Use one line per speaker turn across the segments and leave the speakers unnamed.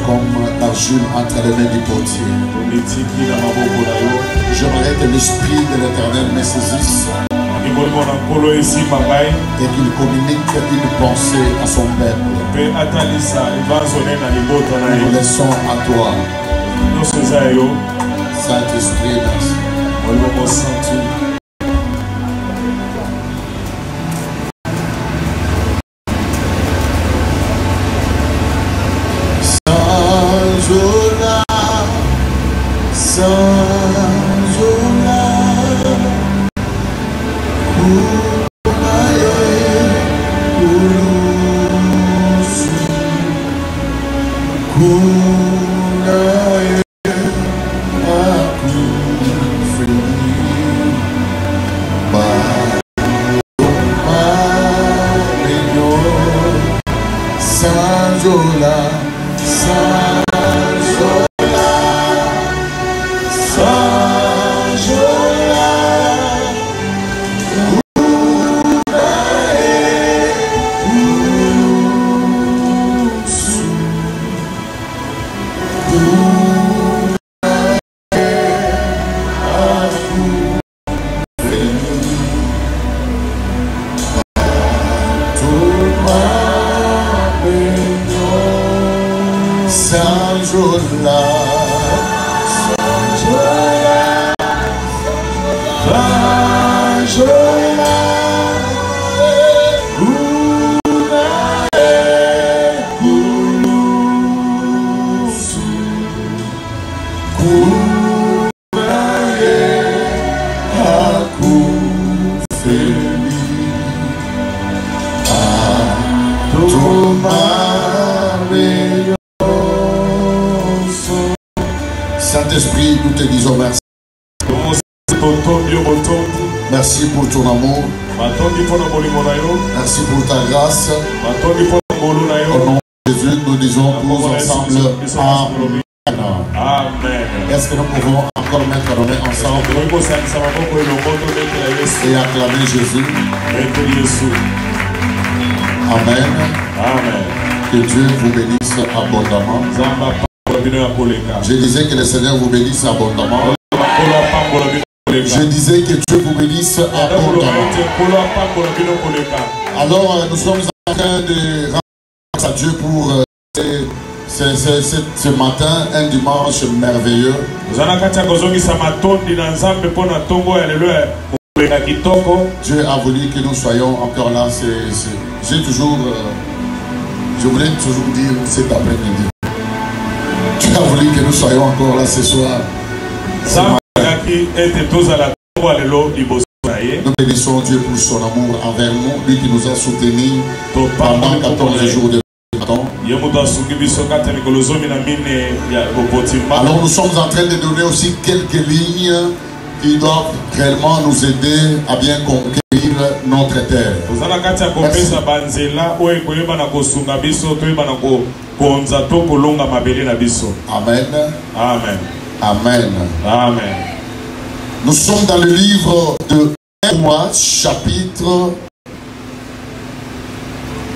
comme l'argile entre les mains du potier. J'aimerais que l'Esprit de l'Éternel me saisisse et qu'il communique une pensée à son peuple. Nous laissons à toi, Saint-Esprit, merci. Saint-Esprit, nous te disons merci. Merci pour ton amour. Merci pour ta grâce. Au nom de Jésus, nous disons tous ensemble Amen. Est-ce que nous pouvons encore mettre nos mains ensemble et acclamer Jésus? Amen. Amen. Que Dieu vous bénisse abondamment. Je disais que le Seigneur vous bénisse abondamment. Je disais que Dieu vous bénisse abondamment. Alors, nous sommes en train de rendre grâce à Dieu pour ce matin, un dimanche merveilleux. Dieu a voulu que nous soyons encore là. J'ai toujours, je voulais toujours dire cet après-midi. Dieu a voulu que nous soyons encore là ce soir. Nous bénissons Dieu pour son amour envers nous, lui qui nous a soutenus pendant 14 jours de temps. Alors nous sommes en train de donner aussi quelques lignes qui doivent réellement nous aider à bien conquérir notre terre. Amen. Amen. Amen. Amen. Nous sommes dans le livre de 1 Roi, chapitre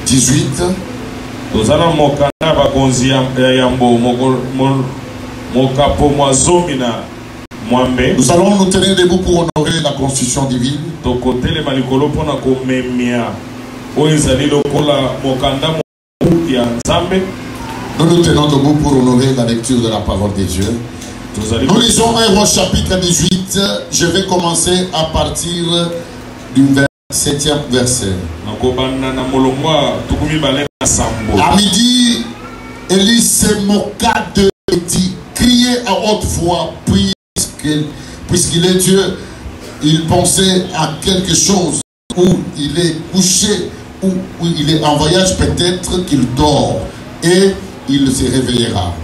18. Nous allons nous tenir debout pour honorer la constitution divine. Nous nous tenons debout pour honorer la lecture de la parole de Dieu. Nous lisons 1 Roi chapitre 18. Je vais commencer à partir du 7e verset. À midi, Élie se moqua de dit, criait à haute voix, puisqu'il est Dieu. Il pensait à quelque chose, où il est couché, où il est en voyage, peut-être qu'il dort, et il se réveillera.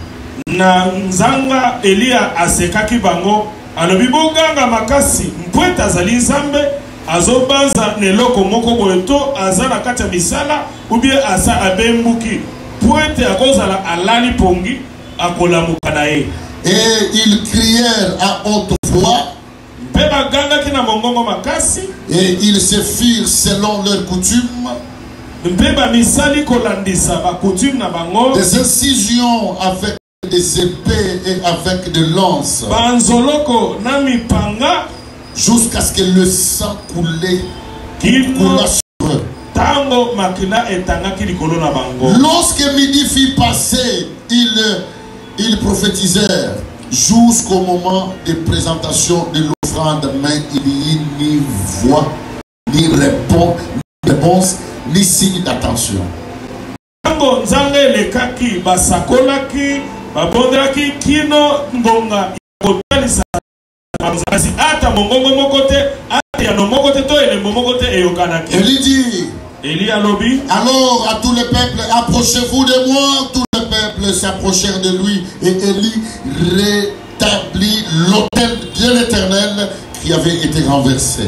Na nzanga Elia asekaki bango alobi boganga makasi mpweta azali nzambe azobanza neloko moko boyeto azala kati ya misala ubie asa abembuki pwete akozala alali pongi akolamuka na ye.
Et ils crièrent à haute voix.
Mpe baganga kina mongongo makasi.
Et ils se firent selon leur coutume. des incisions avec des épées et avec des lances, jusqu'à ce que le sang coulait sur eux. Lorsque midi fut passé, ils prophétisèrent jusqu'au moment de présentation de l'offrande, mais il n'y eut ni voix, ni réponse, ni signe d'attention. Élie dit, alors à tous les peuples, approchez-vous de moi. Tous les peuples s'approchèrent de lui et Élie rétablit l'autel de l'Éternel qui avait été renversé.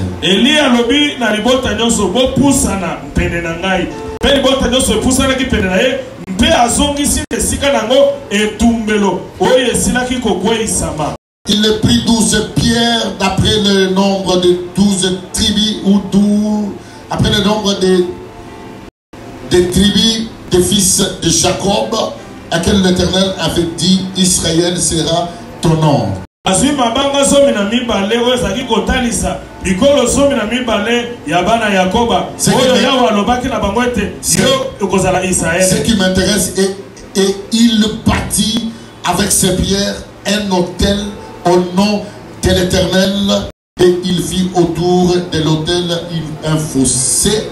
Il prit 12 pierres d'après le nombre de 12 tribus ou 12, après le nombre des tribus des fils de Jacob, à quel l'Éternel avait dit, Israël sera ton nom. C'est ce qui m'intéresse, et il bâtit avec ses pierres un autel au nom de l'Éternel, et il fit autour de l'autel un fossé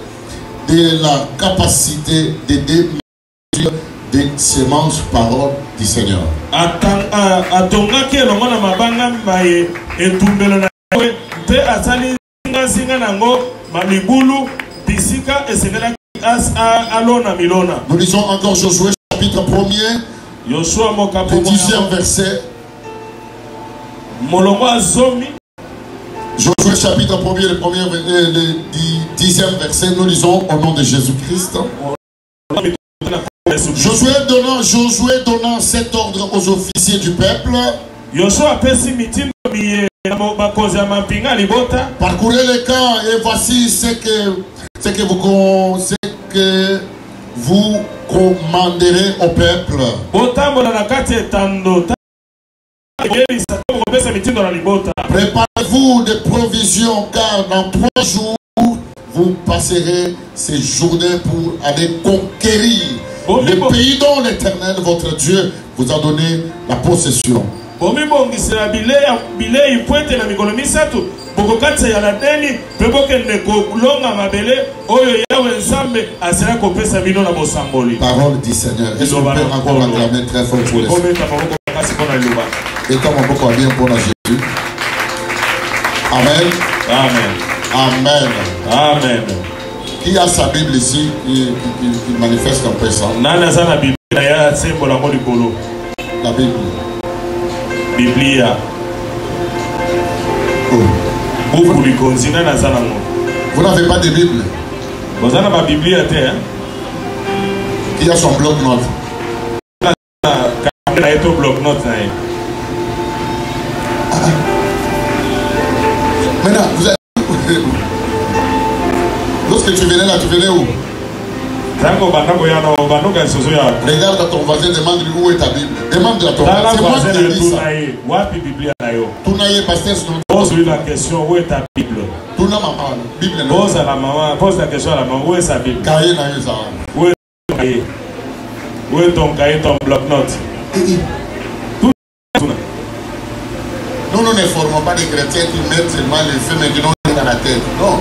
de la capacité de 2 mesures de semences, parole du Seigneur. Nous lisons encore Josué chapitre 1er, le 10e verset. Josué chapitre 1er, le 10e verset, nous lisons au nom de Jésus-Christ. Josué donnant cet ordre aux officiers du peuple. Parcourez les camps et voici ce que vous commanderez au peuple. Préparez-vous des provisions, car dans 3 jours, vous passerez ces journées pour aller conquérir le pays dont l'Éternel, votre Dieu, vous a donné la possession. Parole du Seigneur. Est-ce qu'on peut encore acclamer très fort pour les et comme on peut bien pour la Jésus. Amen.
Amen.
Amen.
Amen.
Qui a sa Bible ici, il manifeste un peu ça. La Bible.
Biblia.
Oh. Vous n'avez pas de Bible. Qui a son bloc-notes? Maintenant, vous êtes... Lorsque tu venais là, tu venais où? Regarde à ton voisin, demande-lui où est ta Bible. Demande à ton voisin. C'est moi qui ai dit ça. Tu n'as pas pasteur.
Pose-lui la question, où est ta Bible?
Tu n'as pas Bible.
Pose à la maman, pose la question à la maman, où est sa Bible? Où est ton cahier? Où est ton cahier, ton bloc-notes?
Nous ne formons pas des chrétiens qui mettent seulement les feux mais qui n'ont rien dans la tête. Non.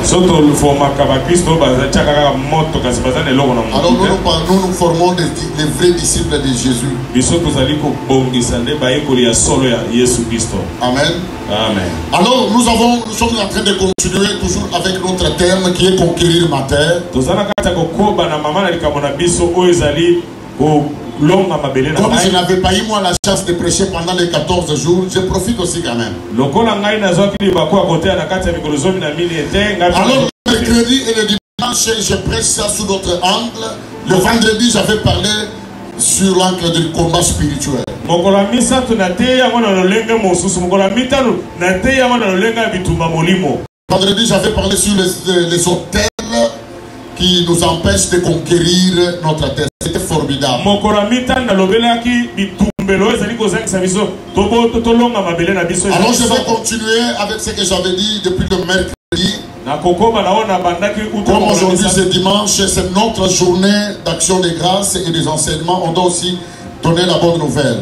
Alors nous formons les vrais disciples de Jésus. Amen.
Amen.
Alors nous sommes en train de continuer toujours avec notre thème qui est conquérir ma terre. Comme je n'avais pas eu moi la chance de prêcher pendant les 14 jours, je profite aussi quand même. Alors le mercredi et le dimanche, je prêche ça sous d'autres angles. Le vendredi, j'avais parlé sur l'angle du combat spirituel. Vendredi, j'avais parlé sur les hôtels qui nous empêche de conquérir notre terre. C'était formidable. Alors je vais continuer avec ce que j'avais dit depuis le mercredi. Comme aujourd'hui c'est dimanche, c'est notre journée d'action de grâce et des enseignements. On doit aussi donner la bonne nouvelle.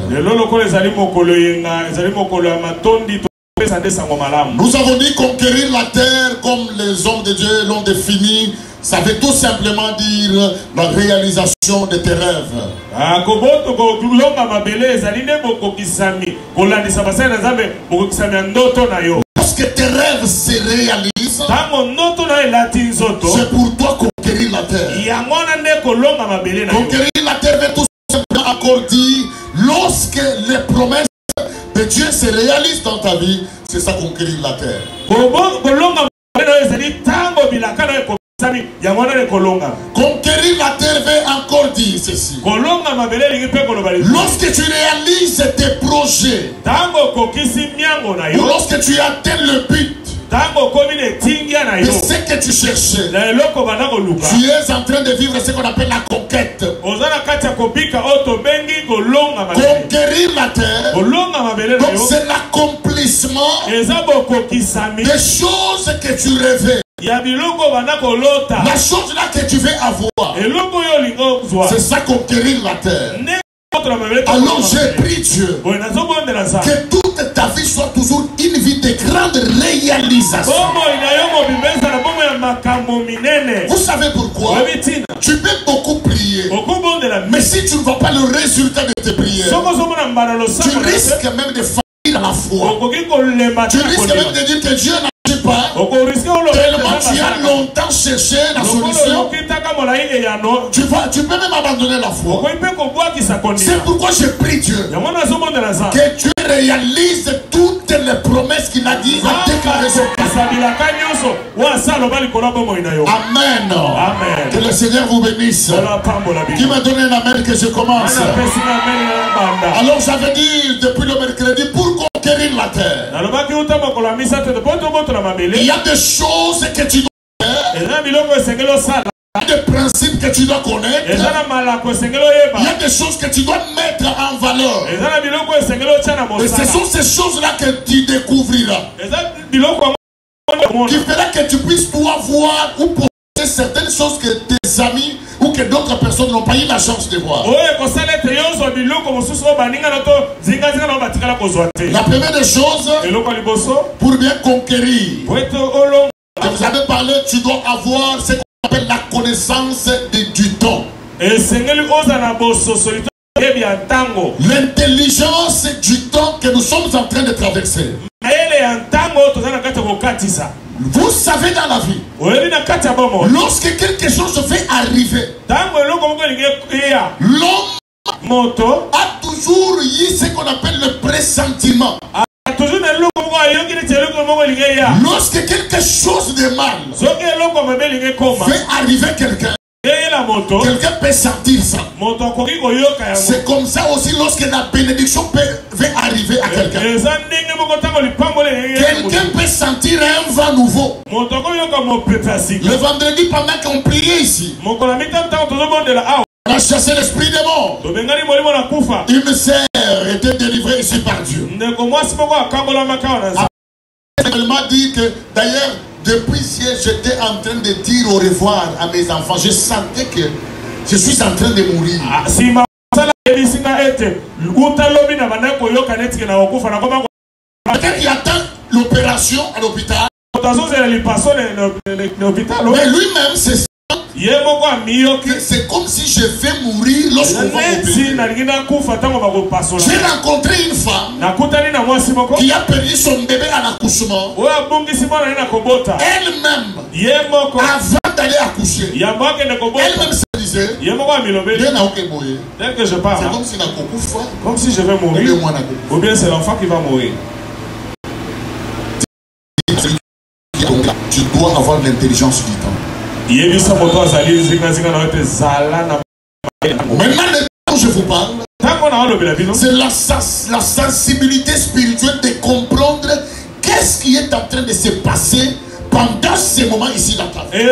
Nous avons dit conquérir la terre comme les hommes de Dieu l'ont défini. Ça veut tout simplement dire la réalisation de tes rêves. Lorsque tes rêves se réalisent, c'est pour toi conquérir la terre. Conquérir la terre veut tout simplement encore dire, lorsque les promesses de Dieu se réalisent dans ta vie, c'est ça conquérir la terre. Conquérir la terre veut encore dire ceci. Lorsque tu réalises tes projets, ou lorsque tu atteins le but de ce que tu cherchais, tu es en train de vivre ce qu'on appelle la conquête. Conquérir la terre, donc c'est l'accomplissement des choses que tu rêvais. La chose là que tu veux avoir, c'est ça conquérir la terre. Alors j'ai pris Dieu que toute ta vie soit toujours une vie de grande réalisation. Vous savez pourquoi? Tu peux beaucoup prier, mais si tu ne vois pas le résultat de tes prières, tu risques même de faillir à la foi. Tu risques même de dire que Dieu n'a pas, tellement tu as longtemps cherché la solution. Tu peux même abandonner la foi. C'est pourquoi je prie Dieu que Dieu réalise toutes les promesses qu'il a dit à déclarer son Amen. Amen. Que le Seigneur vous bénisse. Qui m'a donné un amen que je commence? Alors j'avais dit depuis le mercredi, pour conquérir la terre, il y a des choses que tu dois faire, il y a des principes que tu dois connaître, il y a des choses que tu dois mettre en valeur. Et ce sont ces choses-là que tu découvriras, qui fera que tu puisses toi voir ou poser certaines choses que tes amis ou que d'autres personnes n'ont pas eu la chance de voir. La première des choses, pour bien conquérir, vous avez parlé, tu dois avoir ce qu'on appelle la connaissance du temps. L'intelligence du temps que nous sommes en train de traverser. Vous savez dans la vie, lorsque quelque chose se fait arriver, l'homme a toujours eu ce qu'on appelle le pressentiment. Lorsque quelque chose de mal fait arriver quelqu'un, quelqu'un peut sentir ça. C'est comme ça aussi lorsque la bénédiction va arriver à quelqu'un. Quelqu'un peut sentir un vent nouveau. Le vendredi, pendant qu'on priait ici, on a chassé l'esprit des morts. Une sœur était délivrée ici par Dieu. Elle m'a dit que d'ailleurs, depuis hier, j'étais en train de dire au revoir à mes enfants. Je sentais que je suis en train de mourir. Peut-être qu'il attend l'opération à l'hôpital. Mais lui-même, c'est comme si je vais mourir lorsqu'on va opérer. J'ai rencontré une femme qui a perdu son bébé à l'accouchement. Elle-même, avant d'aller accoucher, elle-même se disait,
dès que je pars,
c'est
comme si je vais mourir, ou bien c'est l'enfant qui va mourir.
Tu dois avoir l'intelligence du temps. Maintenant, le temps où je vous parle, c'est la sensibilité spirituelle de comprendre qu'est-ce qui est en train de se passer pendant ces moments ici dans ta vie.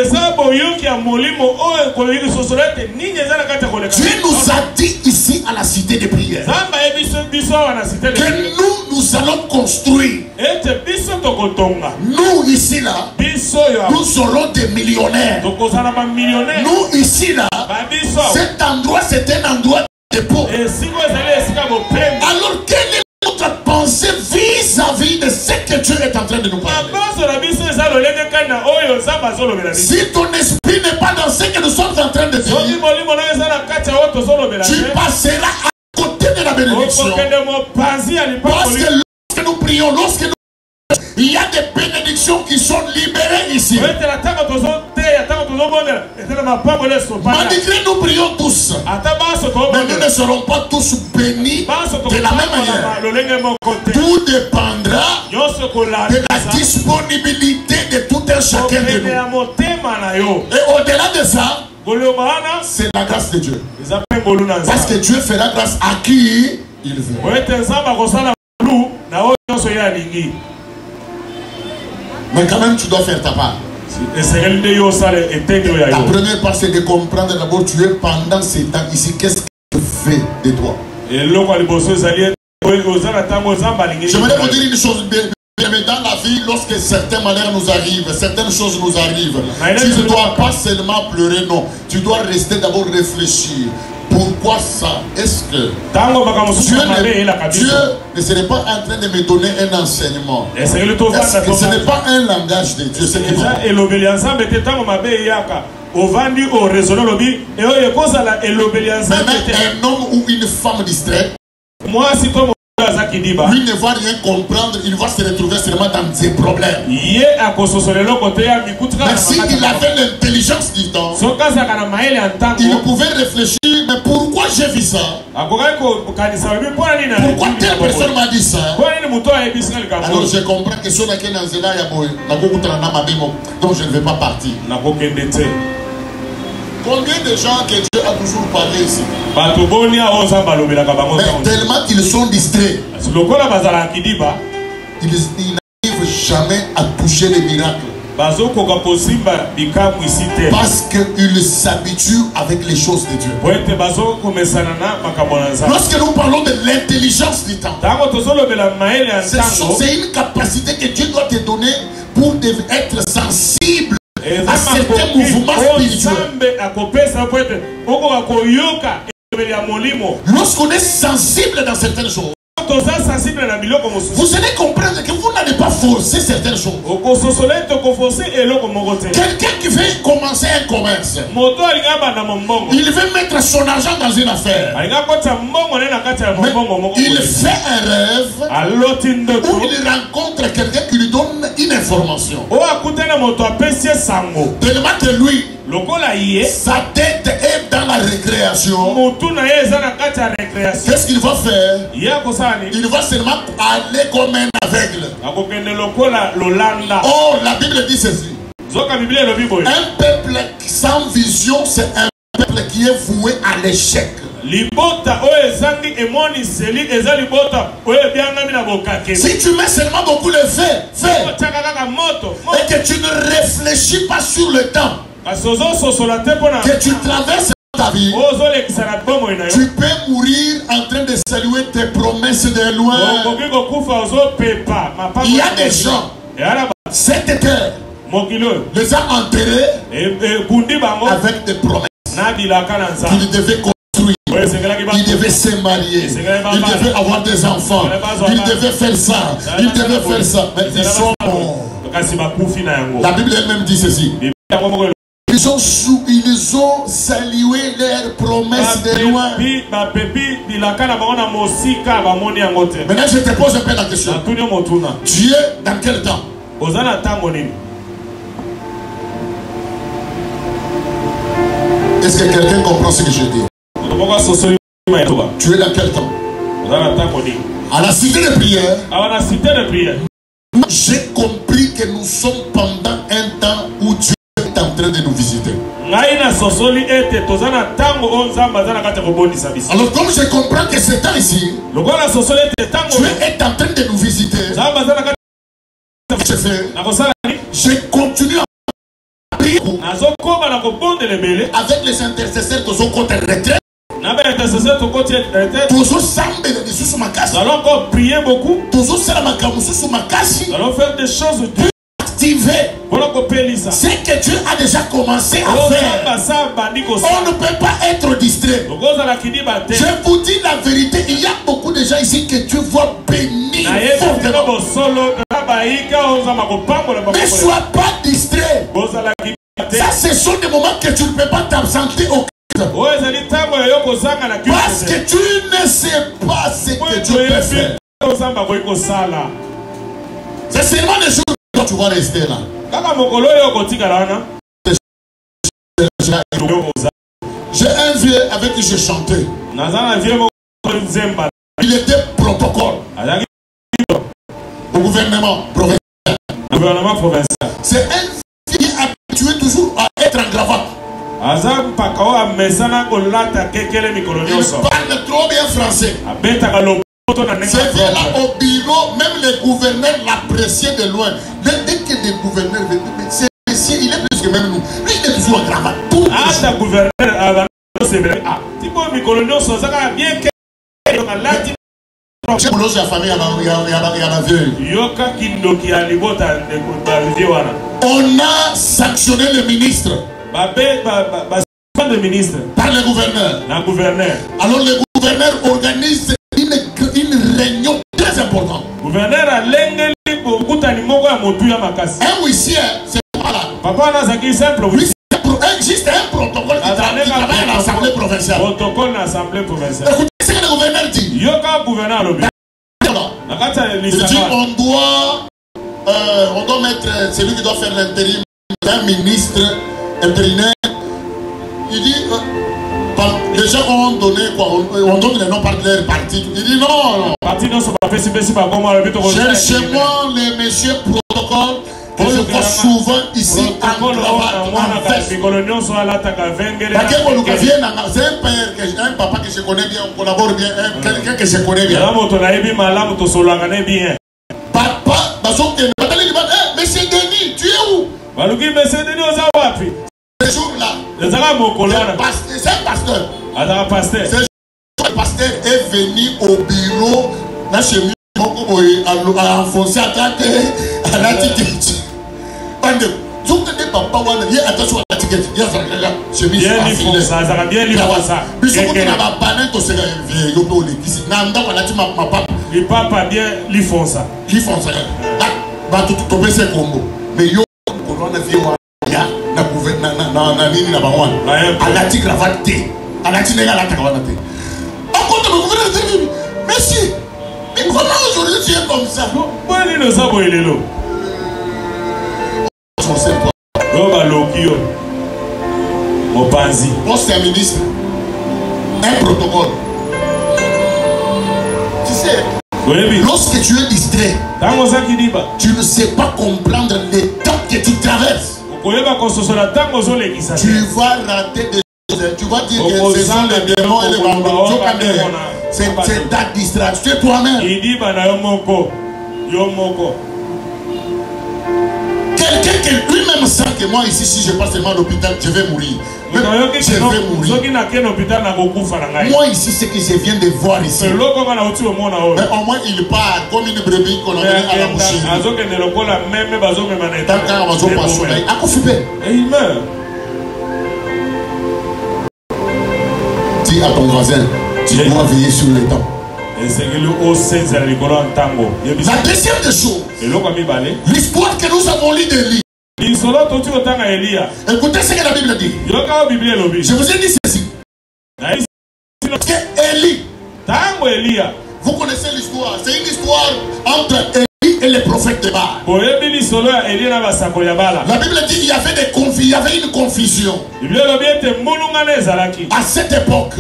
Dieu nous a dit ici à la cité des prières que nous allons construire. Nous ici là, nous aurons des millionnaires. Nous ici là, cet endroit c'est un endroit de dépôt. Alors quelle est notre pensée vis-à-vis de ce que Dieu est en train de nous parler? Si ton esprit n'est pas dans ce que nous sommes en train de vivre, tu passeras à côté de la bénédiction. Parce que lorsque nous prions, il y a des bénédictions qui sont libérées ici. Malgré nous prions tous, mais nous ne serons pas tous bénis de la même manière. Tout dépendra de la disponibilité de tout un chacun de nous. Et au-delà de ça, c'est la grâce de Dieu. Parce que Dieu fera grâce à qui il veut. Mais quand même, tu dois faire ta part. La première part, c'est de comprendre d'abord, tu es pendant ces temps ici, qu'est-ce qu'il fait de toi? J'aimerais vous dire une chose, mais dans la vie, lorsque certains malheurs nous arrivent, certaines choses nous arrivent, tu ne dois pas seulement pleurer, non. Tu dois rester d'abord réfléchir. Pourquoi ça? Est-ce que Dieu ne serait pas en train de me donner un enseignement? Est-ce que ce n'est pas un langage de Dieu? Maintenant, un homme ou une femme distraite, lui ne va rien comprendre, il va se retrouver seulement dans des problèmes. Mais s'il avait l'intelligence du temps, il pouvait réfléchir, mais pourquoi j'ai vu ça? Pourquoi telle personne m'a dit ça? Alors je comprends que si on a qu'un anzela, donc je ne vais pas partir. Combien de gens que Dieu a toujours parlé ici? Mais tellement qu'ils sont distraits, ils n'arrivent jamais à toucher les miracles. Parce qu'ils s'habituent avec les choses de Dieu. Lorsque nous parlons de l'intelligence du temps, c'est une capacité que Dieu doit te donner pour être sensible à certains mouvements spirituels. Lorsqu'on est sensible dans certaines choses, vous allez comprendre que vous n'allez pas forcer certaines choses. Quelqu'un qui veut commencer un commerce, il veut mettre son argent dans une affaire, mais il fait un rêve où il rencontre quelqu'un qui lui donne une information. Tellement que lui, sa tête est dans la récréation. Qu'est-ce qu'il va faire? Il va seulement aller comme un aveugle. Oh, la Bible dit ceci. Un peuple sans vision, c'est un peuple qui est voué à l'échec. Si tu mets seulement beaucoup le feu et que tu ne réfléchis pas sur le temps que tu traverses ta vie, tu peux mourir en train de saluer tes promesses de loin. Il y a des gens, cette terre les a enterrés avec des promesses qu'ils devaient construire, ils devaient se marier, ils devaient avoir des enfants, ils devaient faire ça, ils devaient faire ça, mais ils sont morts. La Bible elle-même dit ceci. Ils ont salué leurs promesses de loin. Maintenant je te pose un peu la question. Dieu dans quel temps? Est-ce que quelqu'un comprend ce que je dis? Tu es dans quel temps? À la cité de prière, j'ai compris que nous sommes pendant un temps où Dieu est en train de nous visiter. Alors comme je comprends que c'est temps ici, Dieu est en train de nous visiter, je continue Avec les intercesseurs, tous au côté retraite. Tous ensemble, nous
allons prier beaucoup.
Nous
allons faire des choses
activer ce que Dieu a déjà commencé à faire. On ne peut pas être distrait. Je vous dis la vérité, il y a beaucoup de gens ici que Dieu va bénir. Ne sois pas distrait. Ça, ce sont des moments que tu ne peux pas t'absenter au parce que tu ne sais pas ce que Dieu peut faire. C'est seulement les jours où tu vas rester là. J'ai un vieux avec qui j'ai chanté. Il était protocole au gouvernement provincial. C'est un vieux habitué toujours à être en cravate. Il parle trop bien français. C'est bien là au bureau, même les gouverneurs l'appréciaient de loin. Dès que les gouverneurs veulent, c'est il est plus que même nous. Lui, il est toujours en cravate.
Ah, gouverneur, c'est vrai. Ah,
on a sanctionné le ministre par le gouverneur. Alors le gouverneur organise une réunion très importante. Un huissier, c'est pas là. Existe un protocole qui travaille à l'Assemblée provinciale. Écoutez ce que le gouverneur dit. Il dit on doit mettre celui qui doit faire l'intérim, un ministre intérimaire. Il dit les gens ont donné quoi? On donne les noms par leur parti. Il dit non. Cherchez-moi les messieurs protocoles que je vois souvent ici en cravate. C'est un papa que je connais bien, on collabore bien, quelqu'un que je connais bien. Papa, monsieur Denis, tu es où? Ce jour-là, c'est un pasteur. Le pasteur est venu au bureau, là chez lui, à enfoncer à la ticket. Papa, il y a attention à la ticket. Il y a chemise à filet.
Le papa bien li fonça.
Ba tout tomber ces combos. Mais yo on a vu ya na gouvernement na nini na bangwana. Alati cravate té. Alati nega la cravate té. On compte le gouverneur. Merci. Mais comment aujourd'hui tu es comme ça?
Bon ni no sabo elelo.
Son seul point.
Roba lokio. Mopanzi.
Poste un ministre. Un protocole. Tu sais, lorsque tu es distrait, tu ne sais pas comprendre les temps que tu traverses. Tu vas rater des choses. Tu vas dire que ce sont les démons et les bambous. C'est ta distraction toi-même. Quelqu'un qui lui-même sent que moi ici, si je passe seulement à l'hôpital, je vais mourir. Je vais mourir. Moi ici, ce que je viens de voir ici. Mais au moins il part comme une brebis qu'on a donné à la boucherie.
Et il meurt.
Dis à ton voisin, tu dois veiller sur les temps. La deuxième des choses, l'histoire que nous avons lu de lui. Écoutez ce que la Bible dit. Je vous ai dit ceci. Que Élie, vous connaissez l'histoire. C'est une histoire entre Élie et les prophètes de Baal. La Bible dit qu'il y avait une confusion à cette époque.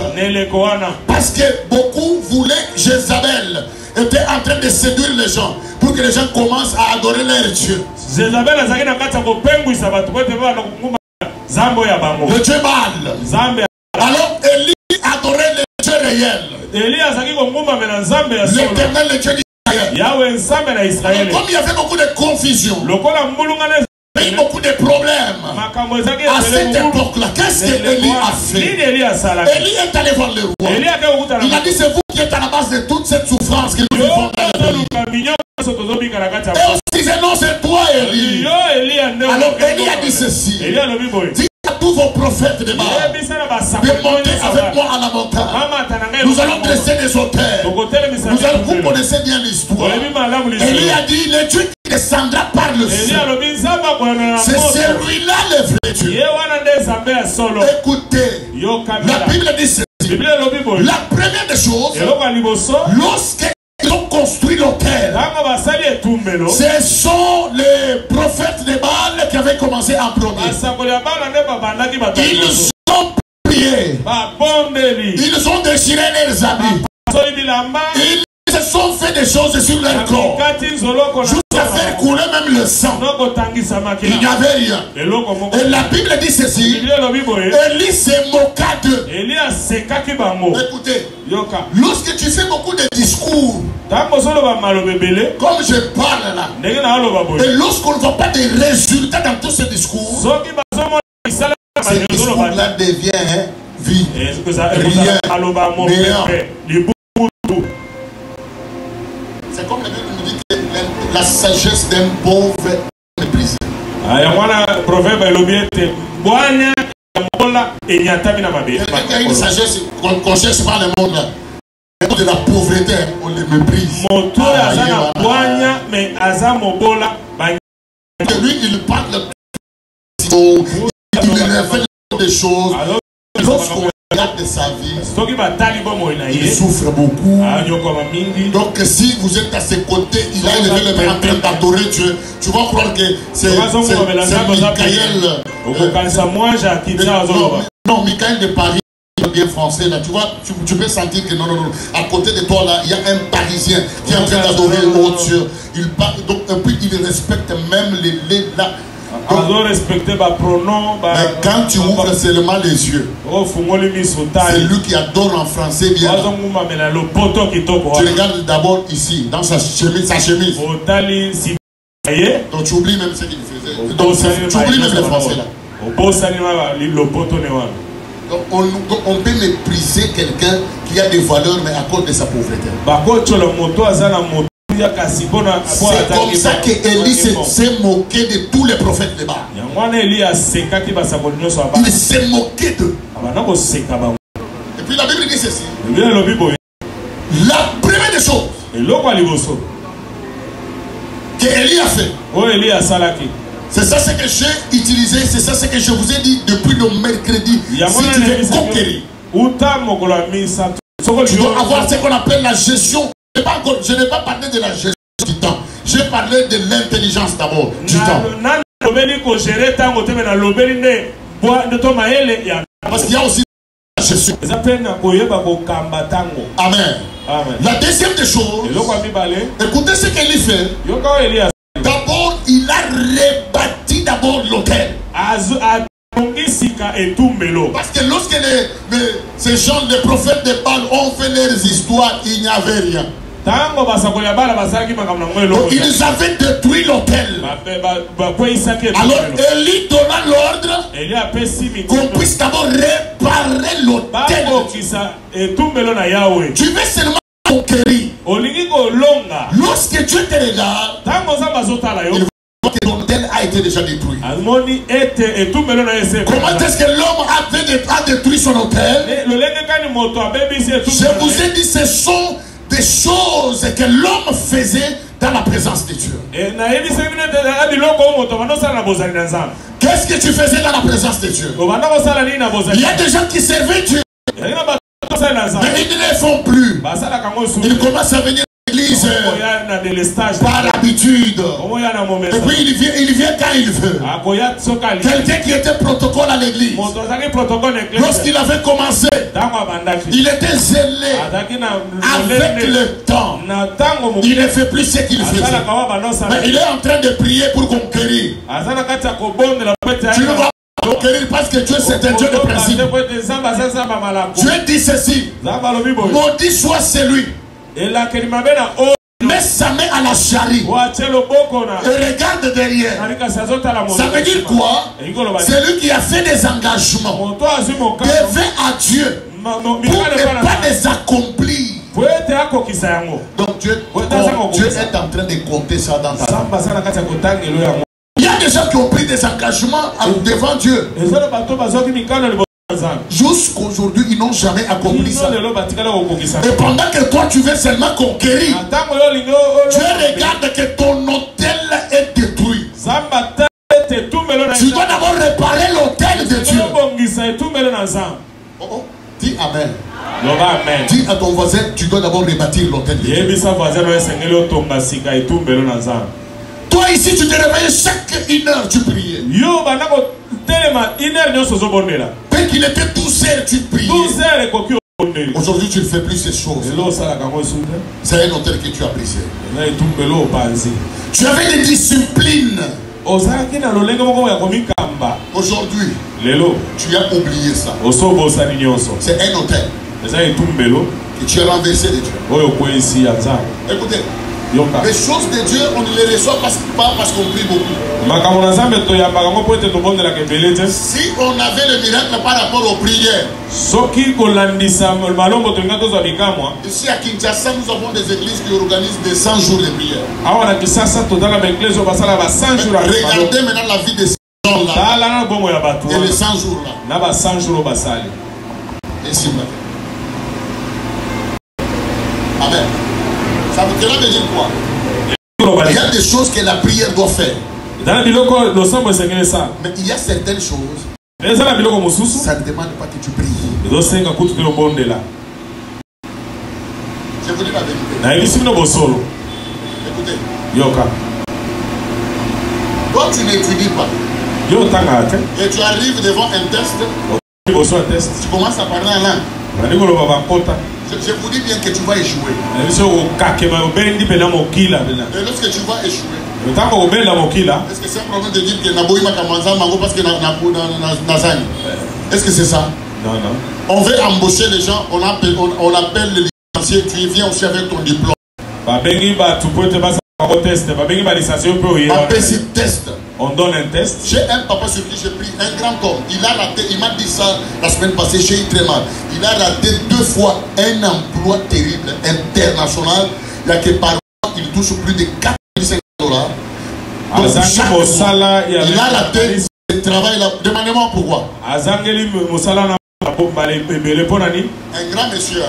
Parce que beaucoup voulaient Jézabel. Était en train de séduire les gens pour que les gens commencent à adorer leur Dieu. Le Dieu Baal. Alors Élie adorait le Dieu réel. L'éternel, le Dieu d'Israël. Comme il y avait beaucoup de confusion, eu beaucoup de problèmes. À cette époque-là, qu'est-ce que Élie a fait? Élie est allé voir le roi. Il a dit, c'est vous qui êtes à la base de toute cette souffrance que nous vivons dans le pays. Et on se disait, non, c'est toi, Élie. Alors Élie a dit ceci. Dis à tous vos prophètes de Baal de monter avec moi à la montagne. Nous allons dresser des autels. Vous connaissez bien l'histoire. Élie a dit, le Dieu qui descendra par le ciel, c'est celui-là le vrai Dieu. Écoutez, la Bible dit ceci. La première des choses, lorsqu'ils ont construit l'autel, ce sont les prophètes de Baal qui avaient commencé à prôner. Ils ont prié. Ils ont déchiré leurs habits. Ils se sont fait des choses sur leur corps, jusqu'à faire couler même le sang. Il n'y avait rien. Et la Bible dit ceci. Élie se moqua d'eux. Écoutez, lorsque tu fais beaucoup de discours, comme je parle là, et lorsqu'on ne voit pas de résultats dans tous ces discours, ces discours-là deviennent vide, rien, néant. C'est comme la Bible nous dit que la sagesse d'un pauvre est méprisée. Quelqu'un qui a une sagesse qu'on cherche par le monde, de la pauvreté, on les méprise. Lui, il parle, il révèle des choses. Lorsqu'on regarde de sa vie, il souffre beaucoup. Donc si vous êtes à ses côtés, il a élevé le main en train d'adorer Dieu, tu vas croire que c'est Michael. Non, Michael de Paris, bien français là, tu vois, tu peux sentir que non, à côté de toi là, il y a un Parisien qui est en train d'adorer au Dieu. Il parle, donc et puis il respecte même les là. Mais quand tu ouvres seulement les yeux, c'est lui qui adore en français bien. Tu regardes d'abord ici, dans sa chemise. Donc tu oublies même ce qu'il faisait. Donc, tu oublies même le français là. Donc, on peut mépriser quelqu'un qui a des valeurs mais à cause de sa pauvreté. C'est comme ça qu'Élie s'est moqué de tous les prophètes de Baal. Il s'est moqué d'eux. Et puis la Bible dit ceci. La première des choses qu'Élie a fait, c'est ça ce que j'ai utilisé, c'est ça ce que je vous ai dit depuis le mercredi. Si tu veux conquérir, tu dois avoir ce qu'on appelle la gestion. Je n'ai pas parlé de la gestion du temps. J'ai parlé de l'intelligence d'abord du temps. Parce qu'il y a aussi la gestion. Amen. La deuxième des choses, écoutez ce qu'Élie fait. D'abord, il a rebâti d'abord l'autel. Parce que lorsque ces gens, les prophètes de Baal ont fait leurs histoires, il n'y avait rien. Donc, ils avaient détruit l'autel. Alors Élie donna l'ordre qu'on puisse d'abord réparer l'autel. Tu veux seulement conquérir. Lorsque Dieu te regarde, il voit que l'autel a été déjà détruit. Comment est-ce que l'homme a détruit son autel? Je vous ai dit, ce sont des choses que l'homme faisait dans la présence de Dieu. Qu'est-ce que tu faisais dans la présence de Dieu? Il y a des gens qui servaient Dieu, mais ils ne le font plus. Ils commencent à venir à l'église par habitude. Et puis il vient quand il veut. Quelqu'un qui était protocole à l'église, lorsqu'il avait commencé, il était zélé. Avec le temps, il ne fait plus ce qu'il faisait. Mais il est en train de prier pour conquérir. Tu ne vas pas conquérir parce que Dieu c'est un Dieu de principe. Dieu dit ceci: maudit soit celui met sa main à la charrie et regarde derrière. Ça veut dire quoi? C'est lui qui a fait des engagements devant à Dieu pour ne pas les accomplir. Donc Dieu est en train de compter ça dans ta vie. Il y a des gens qui ont pris des engagements devant Dieu. Jusqu'aujourd'hui, ils n'ont jamais accompli ça. Et pendant que toi, tu veux seulement conquérir, Dieu regarde que ton hôtel est détruit. Tu dois d'abord réparer l'hôtel de Dieu. Oh, dis Amen. Dis à ton voisin, tu dois d'abord rebâtir l'hôtel de Dieu. Toi ici, tu te réveilles chaque 1 heure, tu priais. Dès qu'il était 12 heures, tu priais. Aujourd'hui, tu ne fais plus ces choses. C'est un hôtel que tu as brisé. Tu avais des disciplines. Aujourd'hui, tu as oublié ça. C'est un hôtel que tu as renversé de Dieu. Écoutez, les choses de Dieu, on ne les reçoit pas parce qu'on prie beaucoup. Si on avait le miracle par rapport aux prières, ici à Kinshasa, nous avons des églises qui organisent des 100 jours de prière. Regardez maintenant la vie de ces gens-là et les 100 jours-là. Et c'est vrai. Amen. Ça veut dire quoi? Il y a des choses que la prière doit faire. Mais il y a certaines choses, ça ne demande pas que tu pries. Je vous dis la vérité. Écoutez. Toi, tu n'étudies pas. Et tu arrives devant un test. Tu commences à parler en langue. Je vous dis bien que tu vas échouer. Et lorsque tu vas échouer, est-ce que c'est un problème de dire que Naboïma Kamanza Mango parce que Nazani? Est-ce que c'est ça?
Non, non.
On veut embaucher les gens, on appelle les licenciés, tu viens aussi avec ton diplôme.
On donne un test.
J'ai un papa sur qui j'ai pris un grand homme. Il a raté, il m'a dit ça la semaine passée, j'ai eu très mal. Il a raté 2 fois un emploi terrible, international. Il y a que par mois, il touche plus de 4 $500. Donc, chaque mois, il a raté le travail là. Demandez-moi pourquoi. Un grand monsieur a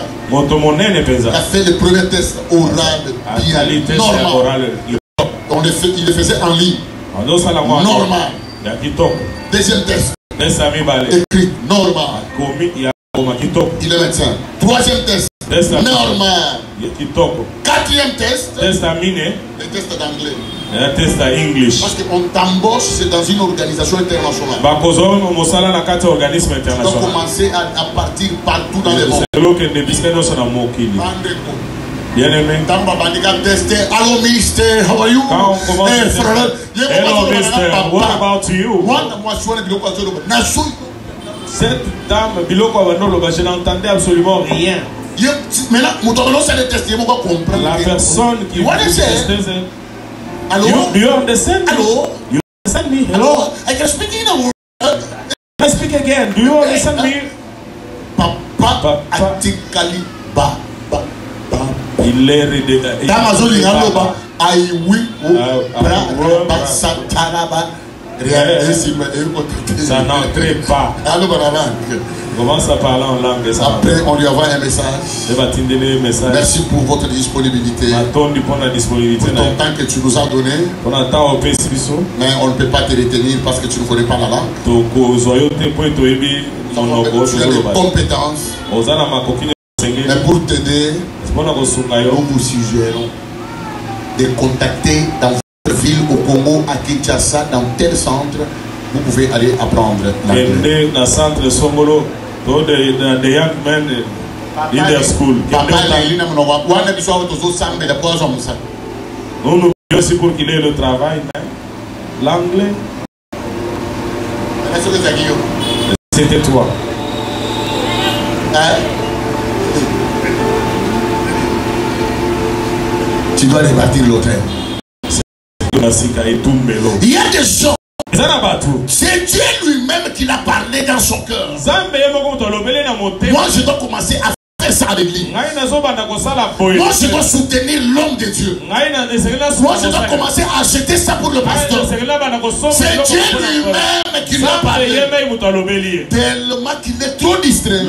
fait le premier test oral bien normal. Il le faisait en ligne. Normal. Deuxième test. Écrit normal. Il est médecin. Troisième test. Normal. Quatrième test. Le test d'anglais. Parce qu'on t'embauche, c'est dans une organisation internationale. Tu dois commencer à partir partout dans le monde.
Bien aimé.
Hello, mister. How are you?
Hello, mister. What about you? Cette dame, je n'entendais absolument rien. La personne qui vous testait,
hello?
Do you understand?
Hello?
You understand me? Hello?
I can speak in a word.
I speak again. Do you understand me?
Papa, atikali ba.
Il est redé. Ça n'entrait pas. Commence à parler en langue.
Après, on lui envoie un message. Merci pour votre disponibilité. Pour ton temps que tu nous as donné. Mais on ne peut pas te retenir parce que tu ne connais pas la langue. Tu as des compétences. Mais pour t'aider, nous vous suggérons de contacter dans votre ville au Congo, à Kinshasa, dans tel centre, vous pouvez aller apprendre l'anglais.
Dans le centre Songolo, the young men in their school. Nous aussi pour qu'il ait le travail, l'anglais. C'était toi.
tu dois rebâtir l'autel. Il y a des gens, c'est Dieu lui-même qui l'a parlé dans son cœur. Moi, je dois commencer à faire ça avec lui. Moi, je dois soutenir l'homme de Dieu. Moi, je dois commencer à acheter ça pour le pasteur. C'est Dieu lui-même qui l'a parlé. Tellement qu'il est trop distrait.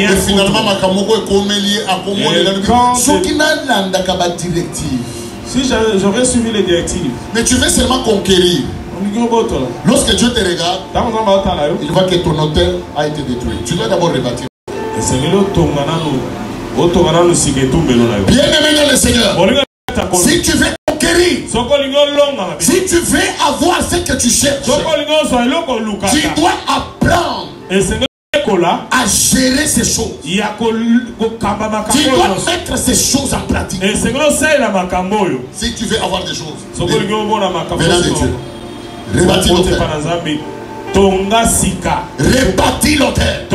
Et finalement,
si j'aurais suivi les directives.
Mais tu veux seulement conquérir. Lorsque Dieu te regarde, il voit que ton hôtel a été détruit. Tu dois d'abord rebâtir. Bien aimé dans le Seigneur, si tu veux conquérir, si tu veux avoir ce que tu cherches, tu dois apprendre à gérer ces choses. Tu dois mettre ces choses en pratique. Si tu veux avoir des choses, venant de Dieu, rebâtis l'autel. Rebâtis l'autel.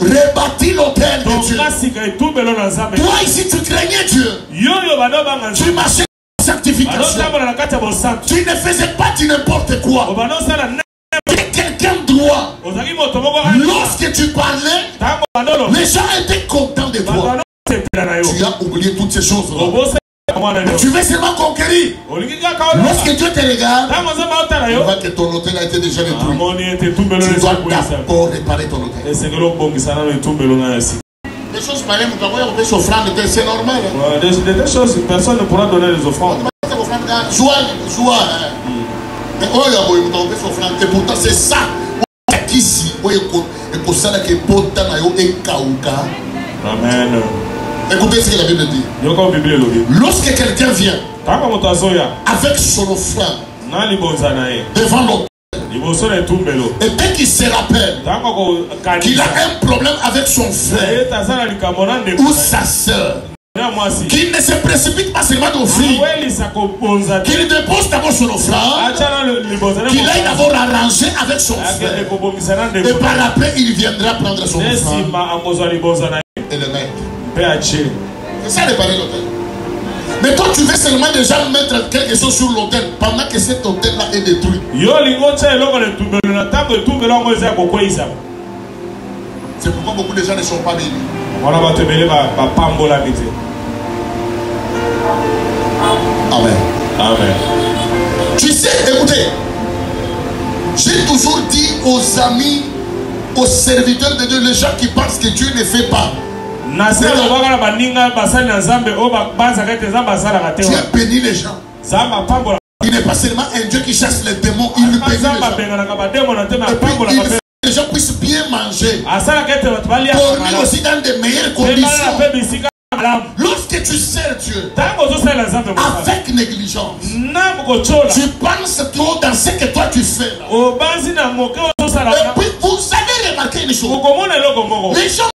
Rebâtis l'autel de Dieu. Toi ici tu craignais Dieu. Tu marchais en sanctification. Tu ne faisais pas du n'importe quoi. Quelqu'un droit. Lorsque tu parlais, les gens étaient contents de toi. Tu as oublié toutes ces choses. Tu veux seulement conquérir. Lorsque Dieu te regarde, il voit que ton hôtel a été déjà détruit. Tu dois d'abord réparer ton hôtel. Des choses pareilles, c'est normal.
Des choses, personne ne pourra donner les offrandes.
Et pourtant c'est ça
Amen.
Écoutez ce que la Bible dit. Lorsque quelqu'un vient avec son offrande devant l'autel, et dès qu'il se rappelle qu'il a un problème avec son frère ou sa soeur, qu'il ne se précipite pas seulement d'offrir, qu'il dépose d'abord son offrande, qu'il aille d'abord arranger avec son frère, et par après il viendra prendre son offrande et le mettre. C'est ça réparer l'autel. Mais toi tu veux seulement déjà mettre quelque chose sur l'autel pendant que cet autel là est détruit. C'est pourquoi beaucoup de gens ne sont pas bénis. Amen.
Amen.
Tu sais, écoutez, j'ai toujours dit aux amis, aux serviteurs de Dieu, les gens qui pensent que Dieu ne fait pas. Dieu bénit les gens. Il n'est pas seulement un Dieu qui chasse les démons, il bénit les gens. Et puis, il fait que les gens puissent bien manger. Pour lui aussi dans de meilleures conditions. Lorsque tu sers Dieu avec négligence, tu penses trop dans ce que toi tu fais là. Et puis vous avez remarqué une chose. Les gens